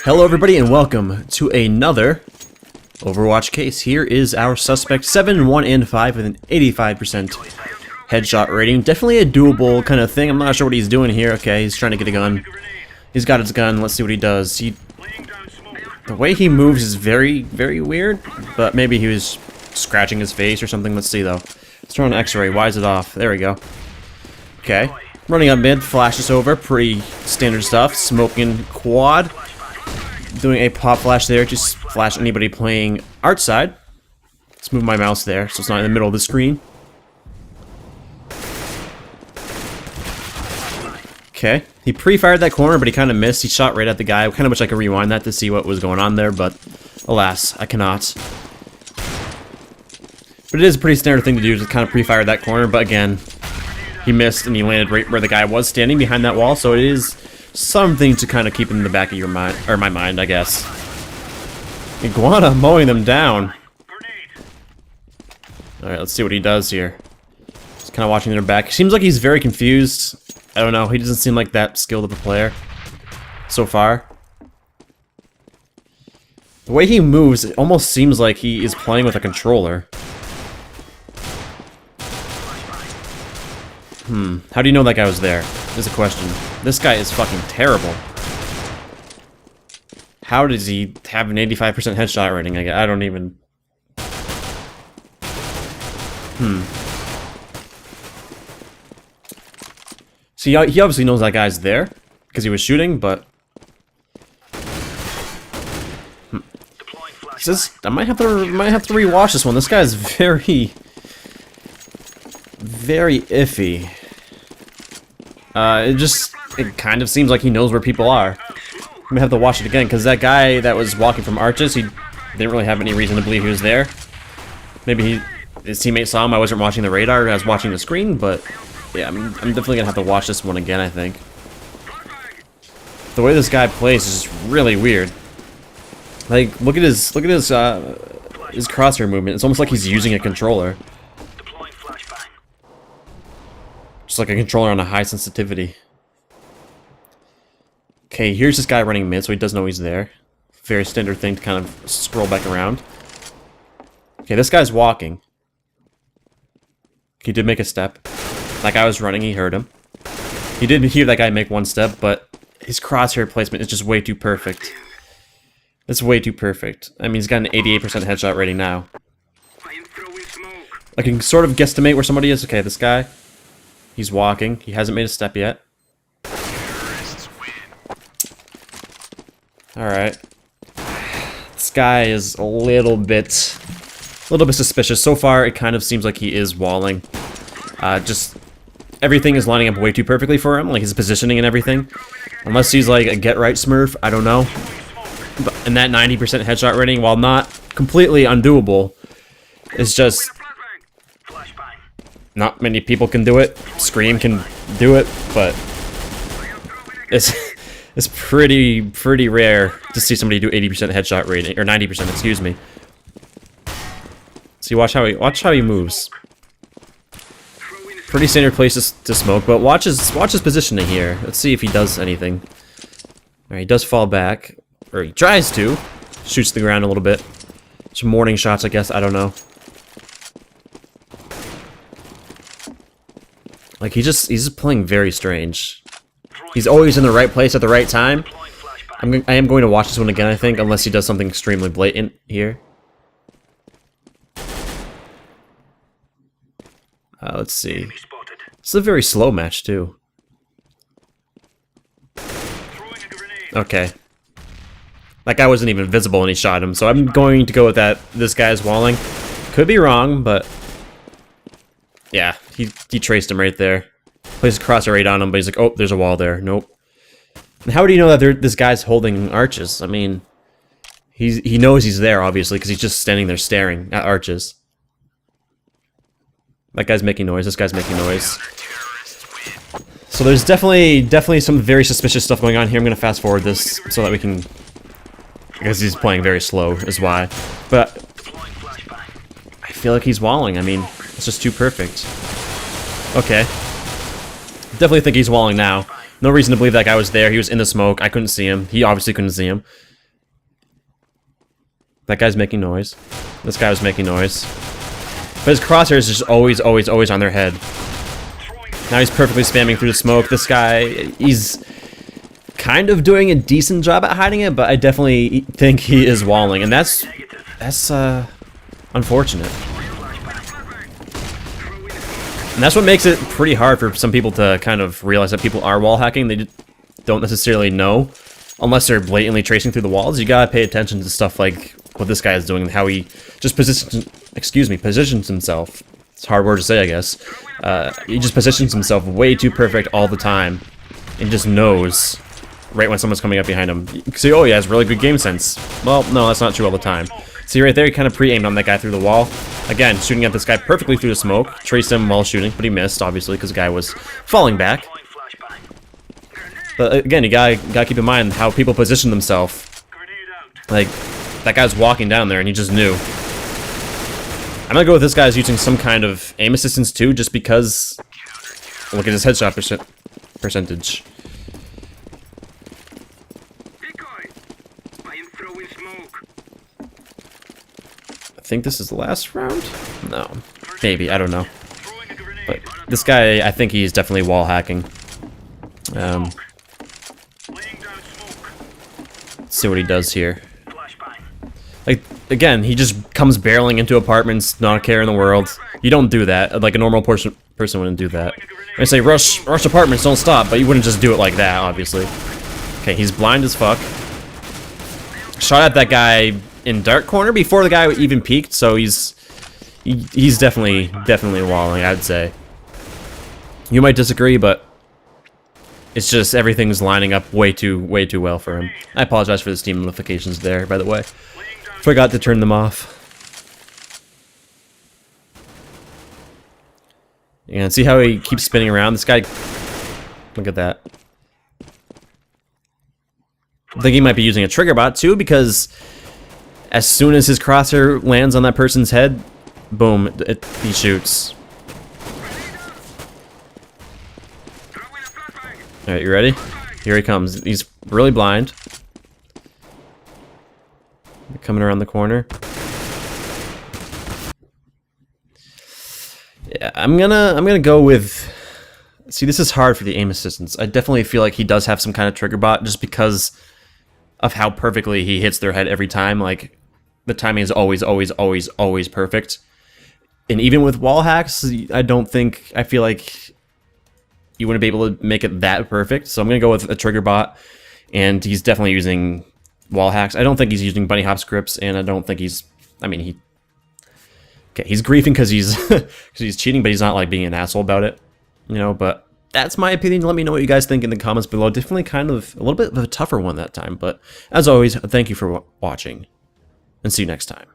Hello everybody and welcome to another Overwatch case. Here is our suspect, 7, 1, and 5 with an 85% headshot rating. Definitely a doable kind of thing. I'm not sure what he's doing here. Okay, he's trying to get a gun. He's got his gun. Let's see what he does. The way he moves is very, very weird, but maybe he was scratching his face or something. Let's see though. Let's throw an x-ray. Why is it off? There we go. Okay. Running up mid, flashes over. Pretty standard stuff. Smoking quad. Doing a pop flash there, just flash anybody playing art side. Let's move my mouse there so it's not in the middle of the screen. Okay, he pre-fired that corner, but he kind of missed. He shot right at the guy. I kind of wish I could rewind that to see what was going on there, but alas, I cannot. But it is a pretty standard thing to do, to kind of pre-fire that corner, but again, he missed and he landed right where the guy was standing behind that wall, so it is something to kind of keep in the back of your mind, or my mind, I guess. Iguana mowing them down. Alright, let's see what he does here. Just kind of watching their back. Seems like he's very confused. I don't know, he doesn't seem like that skilled of a player so far. The way he moves, it almost seems like he is playing with a controller. How do you know that guy was there? Is a question. This guy is fucking terrible. How does he have an 85% headshot rating? I don't even... See, he obviously knows that guy's there, because he was shooting, but... I might have to rewatch this one. This guy's very iffy. It kind of seems like he knows where people are. I'm gonna have to watch it again, because that guy that was walking from Arches, he didn't really have any reason to believe he was there. Maybe his teammate saw him. I wasn't watching the radar, I was watching the screen, but yeah, I'm definitely gonna have to watch this one again, I think. The way this guy plays is just really weird. Like, look at his crosshair movement. It's almost like he's using a controller. Just like a controller on a high sensitivity. Okay, here's this guy running mid, so he does know he's there. Very standard thing to kind of scroll back around. Okay, this guy's walking. He did make a step. That guy was running, he heard him. He did hear that guy make one step, but his crosshair placement is just way too perfect. It's way too perfect. I mean, he's got an 88% headshot rating now. I can sort of guesstimate where somebody is. Okay, this guy. He's walking. He hasn't made a step yet. Alright. This guy is a little bit suspicious. So far, it kind of seems like he is walling. Just everything is lining up way too perfectly for him, like his positioning and everything. Unless he's like a get-right smurf, I don't know. And that 90% headshot rating, while not completely undoable, is just... Not many people can do it. Scream can do it, but it's pretty rare to see somebody do 80% headshot rating, or 90%, excuse me. See, watch how he moves. Pretty standard place to smoke, but watch his positioning here. Let's see if he does anything. Alright, he does fall back, or he tries to. Shoots the ground a little bit. Some warning shots, I guess. I don't know. Like, he's just playing very strange. He's always in the right place at the right time. I am going to watch this one again, I think, unless he does something extremely blatant here. Let's see. It's a very slow match, too. Okay. That guy wasn't even visible when he shot him, so I'm going to go with that. This guy's walling. Could be wrong, but... Yeah, he traced him right there. Places crosshair right on him, but he's like, oh, there's a wall there. Nope. And how do you know that this guy's holding Arches? I mean, he knows he's there, obviously, because he's just standing there staring at Arches. That guy's making noise. This guy's making noise. So there's definitely some very suspicious stuff going on here. I'm going to fast forward this so that we can... Because he's playing very slow, is why. But I feel like he's walling. I mean... It's just too perfect. Okay. Definitely think he's walling now. No reason to believe that guy was there. He was in the smoke. I couldn't see him. He obviously couldn't see him. That guy's making noise. This guy was making noise. But his crosshair is just always on their head. Now he's perfectly spamming through the smoke. This guy, he's kind of doing a decent job at hiding it, but I definitely think he is walling, and that's unfortunate. And that's what makes it pretty hard for some people to kind of realize that people are wall hacking. They don't necessarily know unless they're blatantly tracing through the walls. You gotta pay attention to stuff like what this guy is doing and how he just positions himself. It's a hard word to say, I guess. He just positions himself way too perfect all the time, and just knows right when someone's coming up behind him. You can see, oh, he has really good game sense. Well, no, that's not true all the time. See right there, he kind of pre-aimed on that guy through the wall. Again, shooting at this guy perfectly through the smoke. Traced him while shooting, but he missed, obviously, because the guy was falling back. But again, you gotta keep in mind how people position themselves. Like, that guy's walking down there, and he just knew. I'm gonna go with this guy's using some kind of aim assistance too, just because. Look at his headshot percentage. I think this is the last round? No. Maybe, I don't know. But this guy, I think he's definitely wall hacking. Let's see what he does here. Like, again, he just comes barreling into apartments, not a care in the world. You don't do that. Like, a normal person wouldn't do that. I say, rush apartments, don't stop, but you wouldn't just do it like that, obviously. Okay, he's blind as fuck. Shot at that guy in dark corner before the guy even peeked, so he's definitely walling, I'd say. You might disagree, but it's just everything's lining up way too well for him. I apologize for the Steam notifications there, by the way. Forgot to turn them off. And see how he keeps spinning around? This guy, look at that. I think he might be using a trigger bot too, because as soon as his crosshair lands on that person's head, boom, he shoots. Alright, you ready? Here he comes. He's really blind. Coming around the corner. Yeah, I'm gonna go with. See, this is hard for the aim assistance. I definitely feel like he does have some kind of trigger bot, just because of how perfectly he hits their head every time. Like, the timing is always perfect. And even with wall hacks, I feel like you wouldn't be able to make it that perfect. So I'm gonna go with a trigger bot, and he's definitely using wall hacks. I don't think he's using bunny hop scripts, and I don't think he's. I mean, he's griefing because he's cheating, but he's not like being an asshole about it, you know. But that's my opinion. Let me know what you guys think in the comments below. Definitely kind of a little bit of a tougher one that time, but as always, thank you for watching, and see you next time.